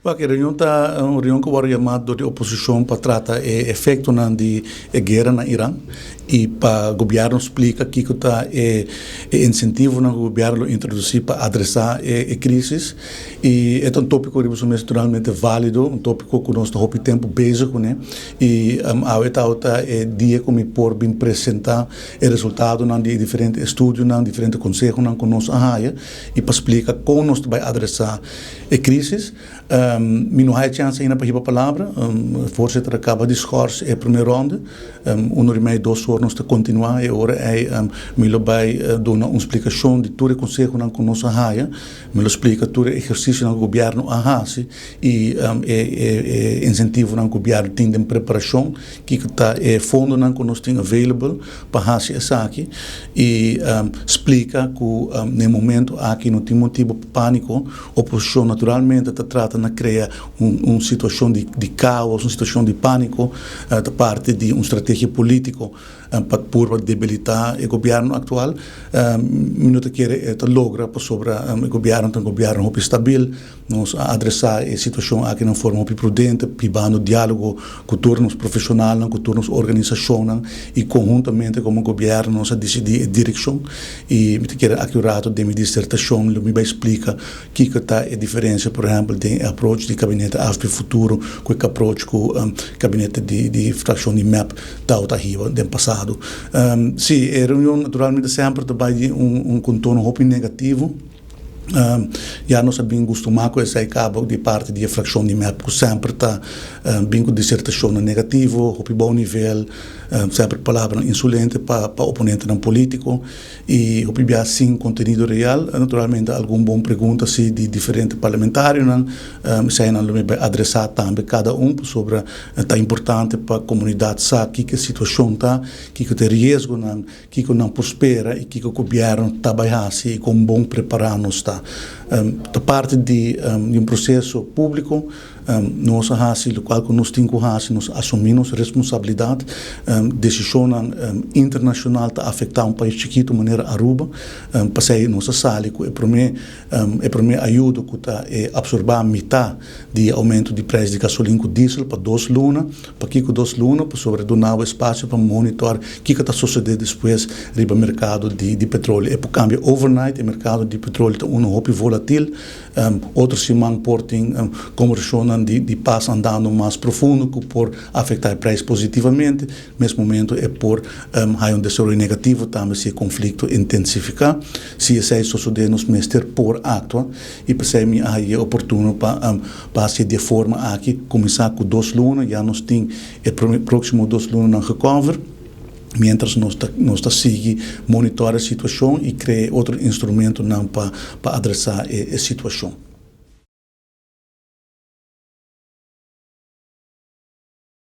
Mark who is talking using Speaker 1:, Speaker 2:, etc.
Speaker 1: Porque a reunião está uma reunião que foi chamada de oposição para tratar o efeito de guerra na Irã e para o governo explica que está o incentivo que o governo introduzir para adressar a crise e é um tópico que é naturalmente válido, um tópico que nós estamos tempo basic, né? E é dia como por bem apresentar o resultado de diferentes estudos, de diferentes conselhos que nós temos e para explicar como nós vai adressar a crise. Não há chance ainda para ir para a palavra. O voorzitter acaba de discurso a primeira ronda. Hora e meia, 2 horas nós continuar. E agora me vai dar uma explicação de todo o conselho que nós temos. Me explica todo o exercício que o governo faz e incentivo que o governo tem de preparação, que está fundo que nós temos available para fazer isso aqui. E explica que no momento aqui não tem motivo para pânico. A oposição naturalmente trata de criar uma situação de caos, uma situação de pânico da parte de uma estratégia política para debilitar o governo atual. Minuto que logra sobre o governo estável, nós adressar a situação aqui de forma prudente, pibando diálogo com todos os profissionais, com todas as organizações e conjuntamente como o governo nós decidir a direção e me quer acurado de minha dissertação, me vai explicar que está a diferença, por exemplo, de approach de gabinete AFP futuro com o approach com o gabinete de fração de MAP da arriba do passado. Sim, a reunião naturalmente sempre trabalha contorno muito negativo. Já nós sabemos acostumado com esse cabo de parte da fração de MEP, que sempre está bem com dissertação negativa, a bom nível, sempre palavra insolente para oponente não político e o sem conteúdo real. Naturalmente, alguma boa pergunta de diferentes parlamentares, se não vai adressar também cada sobre é importante para a comunidade saber que a situação está, que tem risco, que não prospera e que o governo está e com bom preparado está. Da parte de processo público, nós nós assumimos responsabilidade, decisão internacional está afetando um país chiquito de maneira Aruba, passei nossa sala que é primeira ajuda que está absorver metade de aumento de preço de gasolina com diesel para 2 lunas, para que com 2 lunas, para sobre donar o espaço para monitorar o que está sucedendo depois no mercado de petróleo. É por cambio overnight, o mercado de petróleo está volátil, outros se portem conversão de paz andando mais profundo que por afetar o preço positivamente. Nesse momento é por há desenvolvimento negativo também se o conflito intensificar, se esse suceder nos mester por acto e para ser é oportuno para se de forma aqui começar com 2 lunas, já nós tem o próximo 2 lunas não recover. Mientras nós seguimos monitorar a situação e criar outro instrumento para adressar a situação.